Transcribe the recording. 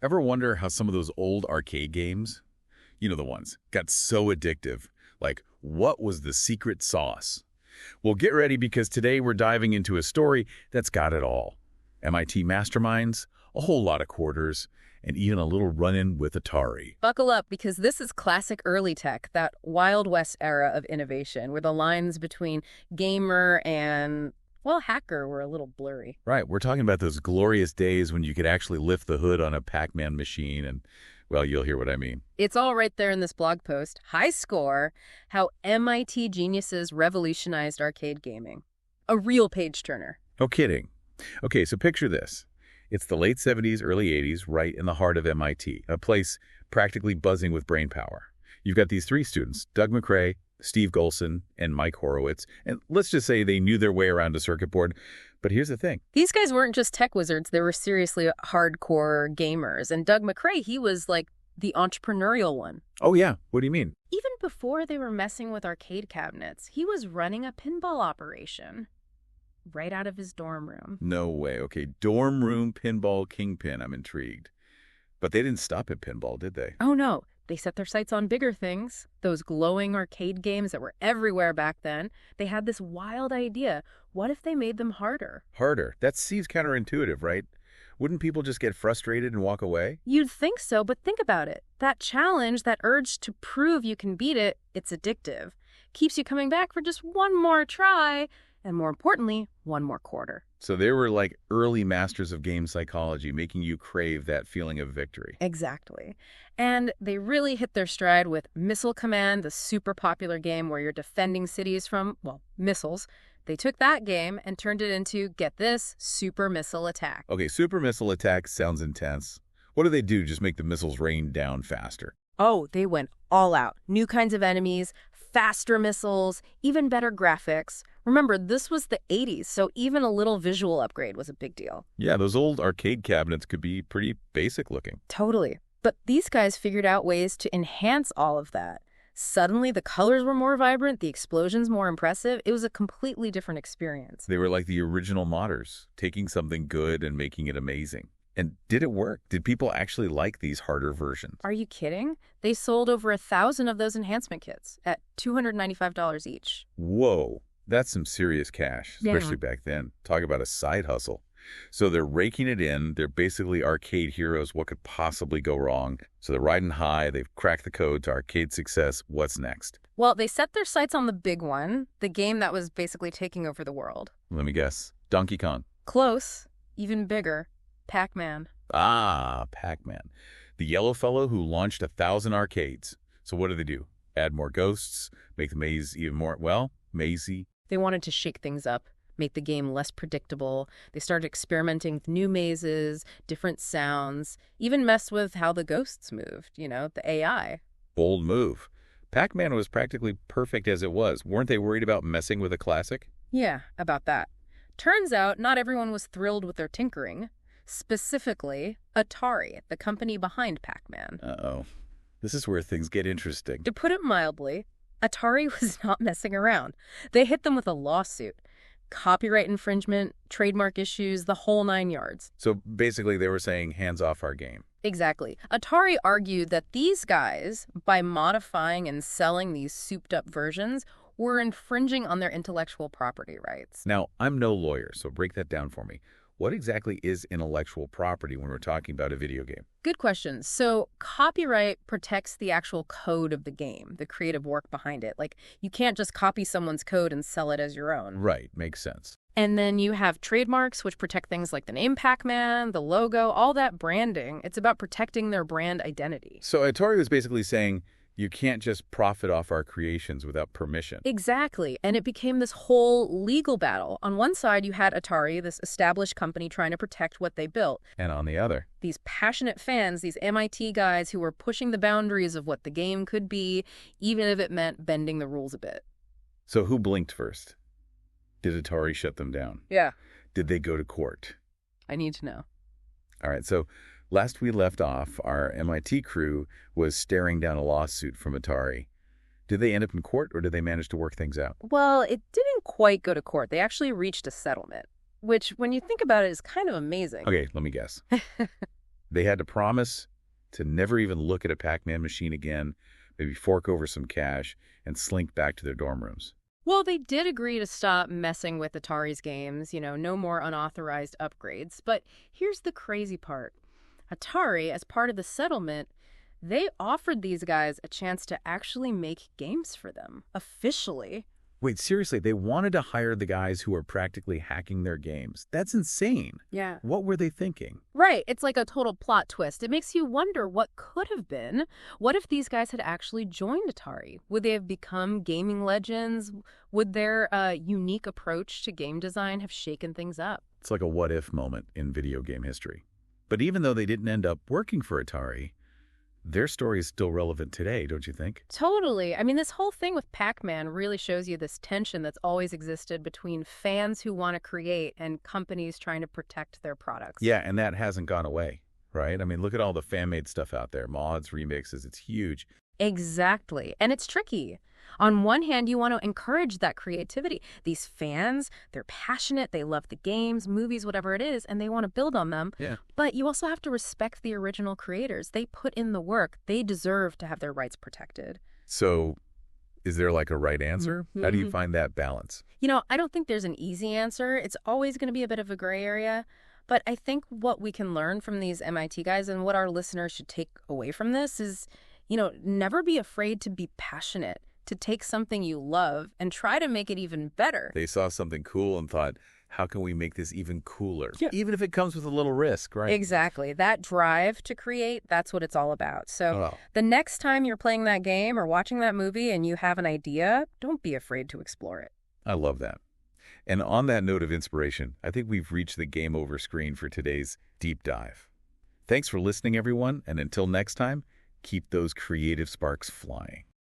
Ever wonder how some of those old arcade games, you know the ones, got so addictive? Like, what was the secret sauce? Well, get ready because today we're diving into a story that's got it all. MIT masterminds, a whole lot of quarters, and even a little run-in with Atari. Buckle up because this is classic early tech, that Wild West era of innovation, where the lines between gamer and, well, hacker were a little blurry. Right, we're talking about those glorious days when you could actually lift the hood on a Pac-Man machine and, well, you'll hear what I mean. It's all right there in this blog post. High score, how MIT geniuses revolutionized arcade gaming. A real page-turner. No kidding. Okay, so picture this. It's the late 70s, early 80s, right in the heart of MIT, a place practically buzzing with brain power. You've got these three students, Doug McRae, Steve Golson, and Mike Horowitz, and let's just say they knew their way around a circuit board. But here's the thing. These guys weren't just tech wizards, they were seriously hardcore gamers. And Doug McRae, he was like the entrepreneurial one. Oh yeah, what do you mean? Even before they were messing with arcade cabinets, he was running a pinball operation right out of his dorm room. No way. Okay, dorm room pinball kingpin. I'm intrigued. But they didn't stop at pinball, did they? Oh no, they set their sights on bigger things. Those glowing arcade games that were everywhere back then. They had this wild idea. What if they made them harder? Harder. That seems counterintuitive, right? Wouldn't people just get frustrated and walk away? You'd think so, but think about it. That challenge, that urge to prove you can beat it, it's addictive. Keeps you coming back for just one more try, and more importantly, one more quarter. So they were like early masters of game psychology, making you crave that feeling of victory. Exactly. And they really hit their stride with Missile Command, the super popular game where you're defending cities from, well, missiles. They took that game and turned it into, get this, Super Missile Attack. Okay, super missile attack sounds intense. What do they do? Just make the missiles rain down faster? Oh, they went all out. New kinds of enemies, faster missiles, even better graphics. Remember, this was the 80s, so even a little visual upgrade was a big deal. Yeah, those old arcade cabinets could be pretty basic looking. Totally. But these guys figured out ways to enhance all of that. Suddenly, the colors were more vibrant, the explosions more impressive. It was a completely different experience. They were like the original modders, taking something good and making it amazing. And did it work? Did people actually like these harder versions? Are you kidding? They sold over 1,000 of those enhancement kits at $295 each. Whoa, that's some serious cash, especially back then. Talk about a side hustle. So they're raking it in. They're basically arcade heroes. What could possibly go wrong? So they're riding high. They've cracked the code to arcade success. What's next? Well, they set their sights on the big one, the game that was basically taking over the world. Let me guess. Donkey Kong. Close, even bigger. Pac-Man. Ah, Pac-Man. The yellow fellow who launched 1,000 arcades. So what do? Add more ghosts? Make the maze even more, well, mazy? They wanted to shake things up, make the game less predictable. They started experimenting with new mazes, different sounds, even messed with how the ghosts moved, the AI. Bold move. Pac-Man was practically perfect as it was. Weren't they worried about messing with a classic? Yeah, about that. Turns out not everyone was thrilled with their tinkering. Specifically, Atari, the company behind Pac-Man. Uh-oh. This is where things get interesting. To put it mildly, Atari was not messing around. They hit them with a lawsuit. Copyright infringement, trademark issues, the whole 9 yards. So basically they were saying, hands off our game. Exactly. Atari argued that these guys, by modifying and selling these souped-up versions, were infringing on their intellectual property rights. Now, I'm no lawyer, so break that down for me. What exactly is intellectual property when we're talking about a video game? Good question. So copyright protects the actual code of the game, the creative work behind it. Like, you can't just copy someone's code and sell it as your own. Right, makes sense. And then you have trademarks, which protect things like the name Pac-Man, the logo, all that branding. It's about protecting their brand identity. So Atari was basically saying, you can't just profit off our creations without permission. Exactly. And it became this whole legal battle. On one side, you had Atari, this established company trying to protect what they built. And on the other, these passionate fans, these MIT guys who were pushing the boundaries of what the game could be, even if it meant bending the rules a bit. So who blinked first? Did Atari shut them down? Yeah. Did they go to court? I need to know. All right, so last we left off, our MIT crew was staring down a lawsuit from Atari. Did they end up in court, or did they manage to work things out? Well, it didn't quite go to court. They actually reached a settlement, which, when you think about it, is kind of amazing. Okay, let me guess. They had to promise to never even look at a Pac-Man machine again, maybe fork over some cash, and slink back to their dorm rooms. Well, they did agree to stop messing with Atari's games, no more unauthorized upgrades. But here's the crazy part. Atari, as part of the settlement, they offered these guys a chance to actually make games for them, officially. Wait, seriously, they wanted to hire the guys who were practically hacking their games. That's insane. Yeah. What were they thinking? Right. It's like a total plot twist. It makes you wonder what could have been. What if these guys had actually joined Atari? Would they have become gaming legends? Would their unique approach to game design have shaken things up? It's like a what-if moment in video game history. But even though they didn't end up working for Atari, their story is still relevant today, don't you think? Totally. I mean, this whole thing with Pac-Man really shows you this tension that's always existed between fans who want to create and companies trying to protect their products. Yeah, and that hasn't gone away, right? I mean, look at all the fan-made stuff out there, mods, remixes, it's huge. Exactly. And it's tricky. On one hand, you want to encourage that creativity. These fans, they're passionate, they love the games, movies, whatever it is, and they want to build on them. Yeah. But you also have to respect the original creators. They put in the work. They deserve to have their rights protected. So is there like a right answer? How do you find that balance? I don't think there's an easy answer. It's always going to be a bit of a gray area. But I think what we can learn from these MIT guys and what our listeners should take away from this is, never be afraid to be passionate, to take something you love and try to make it even better. They saw something cool and thought, how can we make this even cooler? Yeah. Even if it comes with a little risk, right? Exactly. That drive to create, that's what it's all about. So the next time you're playing that game or watching that movie and you have an idea, don't be afraid to explore it. I love that. And on that note of inspiration, I think we've reached the game over screen for today's deep dive. Thanks for listening, everyone. And until next time, keep those creative sparks flying.